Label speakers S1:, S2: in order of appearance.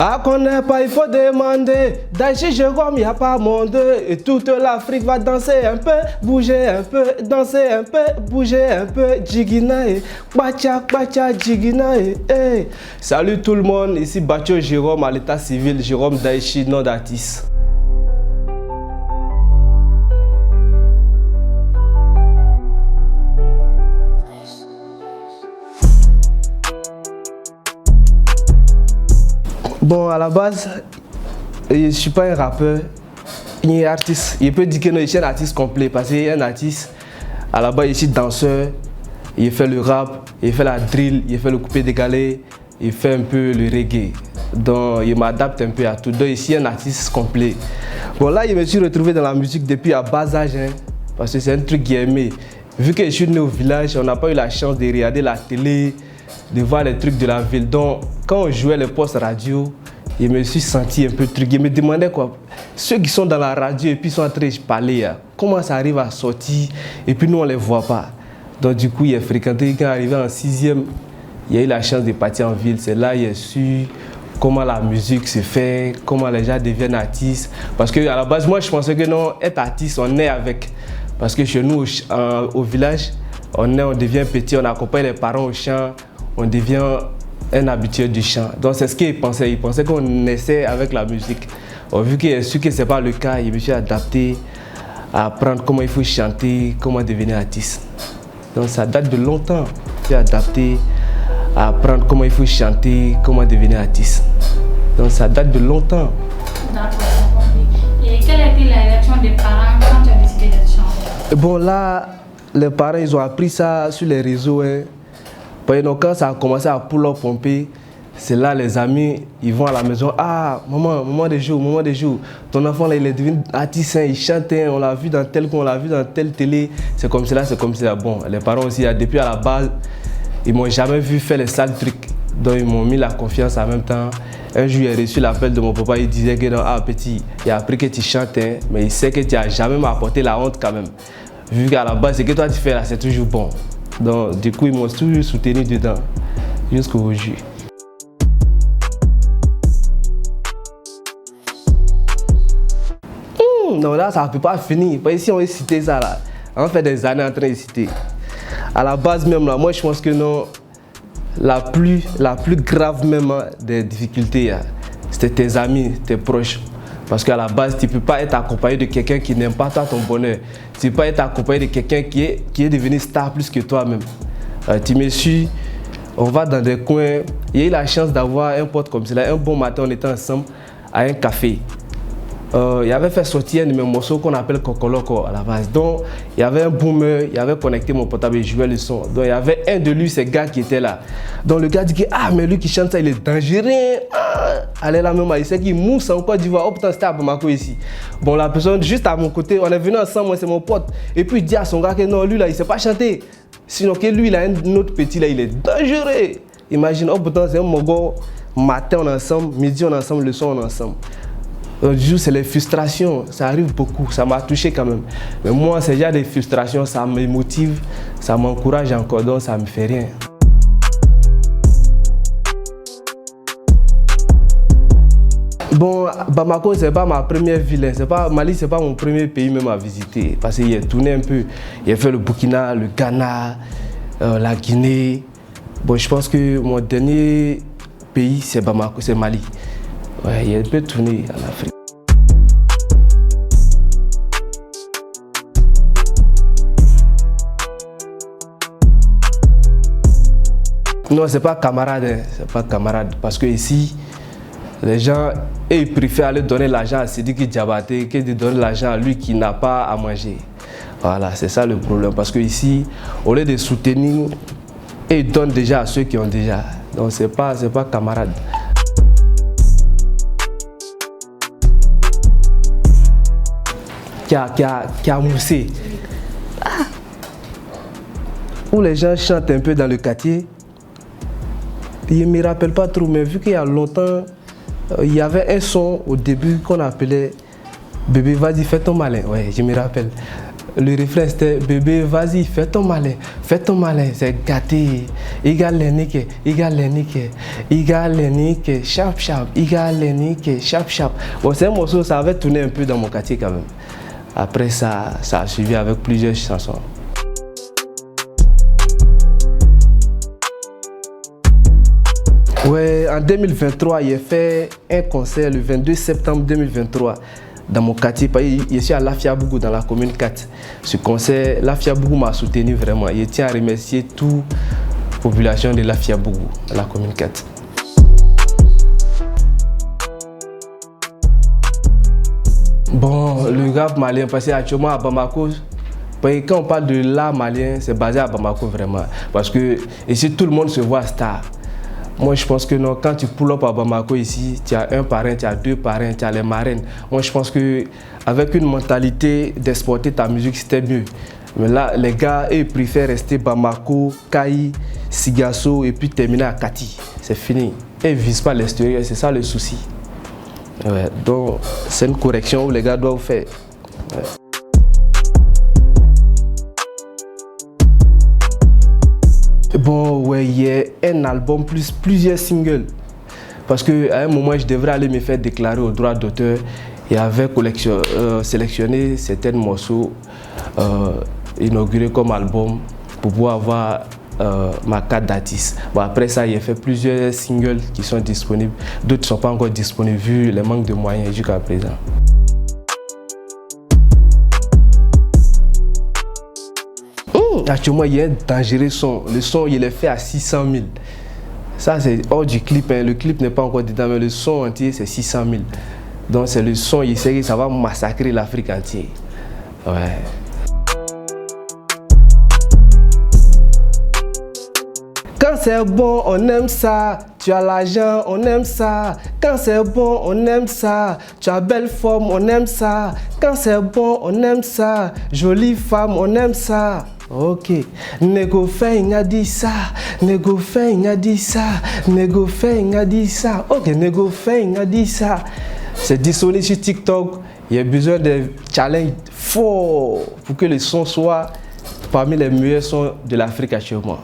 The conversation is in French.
S1: Ah, qu'on n'est pas, il faut demander. Daichi Jérôme, il n'y a pas monde. Et toute l'Afrique va danser un peu, bouger un peu, danser un peu, bouger un peu. Jiginae, bacha, bacha, jiginae. Hey. Salut tout le monde, ici Bacho Jérôme à l'état civil, Jérôme Daichi, nom d'artiste. Bon, à la base, je ne suis pas un rappeur, il est artiste. Il peut dire que non, je suis un artiste complet parce qu'il est un artiste. À la base, je suis danseur, il fait le rap, il fait la drill, il fait le coupé décalé, il fait un peu le reggae. Donc, il m'adapte un peu à tout. Donc, je suis un artiste complet. Bon, là, je me suis retrouvé dans la musique depuis à bas âge, hein, parce que c'est un truc qui est aimé. Vu que je suis né au village, on n'a pas eu la chance de regarder la télé, de voir les trucs de la ville. Donc, quand on jouait les postes radio, je me suis senti un peu truc. Je me demandais quoi, ceux qui sont dans la radio et puis sont en train de parler, comment ça arrive à sortir et puis nous on ne les voit pas. Donc du coup, il a fréquenté, quand arrivé en 6e, il a eu la chance de partir en ville. C'est là qu'il a su comment la musique se fait, comment les gens deviennent artistes. Parce qu'à la base, moi je pensais que non, être artiste, on est avec. Parce que chez nous, au village, on devient petit, on accompagne les parents au chant, on devient un habitué du chant. Donc c'est ce qu'il pensait. Il pensait qu'on naissait avec la musique. Vu qu'il a su que ce n'est pas le cas, il me suis adapté à apprendre comment il faut chanter, comment devenir artiste. Donc ça date de longtemps. Je suis adapté à apprendre comment il faut chanter, comment devenir artiste. Donc ça date de longtemps.
S2: D'accord. Et quelle a été la réaction des parents quand tu as décidé d'être chanteur?
S1: Bon là, les parents ils ont appris ça sur les réseaux. Hein. Quand ça a commencé à pull-up pomper, c'est là les amis, ils vont à la maison. Ah, maman, moment de jour, ton enfant là, il est devenu artiste, hein, il chante, hein, on l'a vu dans tel coin, on l'a vu dans telle télé. C'est comme cela, c'est comme ça. Bon, les parents aussi, depuis à la base, ils m'ont jamais vu faire les sales trucs. Donc ils m'ont mis la confiance en même temps. Un jour, j'ai reçu l'appel de mon papa, il disait que non, ah petit, il a appris que tu chantes, hein, mais il sait que tu n'as jamais m'apporté la honte quand même. Vu qu'à la base, ce que toi tu fais là, c'est toujours bon. Donc, du coup, ils m'ont toujours soutenu dedans, jusqu'au jour. Non, là, ça ne peut pas finir. Parce que si on veut citer ça, là, on fait des années en train de citer. À la base même, là, moi, je pense que non, la plus grave même des difficultés, c'était tes amis, tes proches. Parce qu'à la base, tu ne peux pas être accompagné de quelqu'un qui n'aime pas toi ton bonheur. Tu ne peux pas être accompagné de quelqu'un qui est devenu star plus que toi-même. Tu me suis, on va dans des coins. Il y a eu la chance d'avoir un pote comme cela. Un bon matin, on était ensemble à un café. Il avait fait sortir un de mes morceaux qu'on appelle Kokoloko à la base. Donc, il y avait un boomer, il avait connecté mon portable et jouait le son. Donc, il y avait un de lui, ces gars qui était là. Donc, le gars dit que, ah, mais lui qui chante ça, il est dangereux. Ah, allez là même, il sait qu'il mousse en Côte d'Ivoire. Oh putain, c'était à Bamako ici. Bon, la personne juste à mon côté, on est venu ensemble, moi, c'est mon pote. Et puis, il dit à son gars que non, lui là, il ne sait pas chanter. Sinon, que lui, il a un autre petit là, il est dangereux. Imagine, oh putain, c'est un mogo. Matin, on est ensemble, midi, on est ensemble, le soir, on est ensemble. Du coup, c'est les frustrations, ça arrive beaucoup, ça m'a touché quand même. Mais moi, c'est déjà des frustrations, ça me motive, ça m'encourage encore, donc ça ne me fait rien. Bon, Bamako, ce n'est pas ma première ville, Mali, ce n'est pas mon premier pays même à visiter. Parce qu'il a tourné un peu, il a fait le Burkina, le Ghana, la Guinée. Bon, je pense que mon dernier pays, c'est Bamako, c'est Mali. Ouais, il a un peu tourné en Afrique. Non, c'est pas camarade, hein. C'est pas camarade. Parce que ici, les gens, ils préfèrent aller donner l'argent à Sidiki Diabaté que de donner l'argent à lui qui n'a pas à manger. Voilà, c'est ça le problème. Parce que ici, au lieu de soutenir, ils donnent déjà à ceux qui ont déjà. Donc, c'est pas camarade. Qui a moussé. Ah. Où les gens chantent un peu dans le quartier. Je ne me rappelle pas trop, mais vu qu'il y a longtemps, il y avait un son au début qu'on appelait Bébé, vas-y, fais ton malin. Ouais, je me rappelle. Le refrain c'était bébé, vas-y, fais ton malin, c'est gâté. Igalenike, sharp sharp, sharp sharp. Bon, c'est un morceau, ça avait tourné un peu dans mon quartier quand même. Après ça a suivi avec plusieurs chansons. Ouais, en 2023, j'ai fait un concert le 22 septembre 2023 dans mon quartier. Je suis à Lafiabougou dans la commune 4. Ce concert, Lafiabougou m'a soutenu vraiment. Je tiens à remercier toute la population de Lafiabougou, dans la commune 4. Bon, le rap malien, parce qu'actuellement à Bamako, quand on parle de l'art malien, c'est basé à Bamako vraiment. Parce que ici, tout le monde se voit star. Moi, je pense que non, quand tu pull up à Bamako ici, tu as un parrain, tu as deux parrains, tu as les marraines. Moi, je pense qu'avec une mentalité d'exporter ta musique, c'était mieux. Mais là, les gars, ils préfèrent rester Bamako, Kayi, Sigasso et puis terminer à Kati. C'est fini. Ils ne visent pas l'extérieur, c'est ça le souci. Ouais, donc, c'est une correction où les gars doivent faire. Ouais. Bon, ouais, il y a un album plus plusieurs singles. Parce qu'à un moment, je devrais aller me faire déclarer au droit d'auteur et avait sélectionné certains morceaux inaugurés comme album pour pouvoir avoir ma carte d'artiste. Bon, après ça, il a fait plusieurs singles qui sont disponibles. D'autres ne sont pas encore disponibles vu le manque de moyens jusqu'à présent. Actuellement, il y a un dangereux son. Le son, il est fait à 600 000. Ça, c'est hors du clip. Hein. Le clip n'est pas encore dedans, mais le son entier, c'est 600 000. Donc, c'est le son, il sait que ça va massacrer l'Afrique entière. Ouais. Quand c'est bon, on aime ça. Tu as l'argent, on aime ça. Quand c'est bon, on aime ça. Tu as belle forme, on aime ça. Quand c'est bon, on aime ça. Jolie femme, on aime ça. Ok. Nego fait, a dit ça. Nego fait, a dit ça. Nego fait, a dit ça. Ok, Nego fait, a dit ça. C'est disponible sur TikTok. Il y a besoin de challenges forts pour que le son soit parmi les meilleurs sons de l'Afrique actuellement.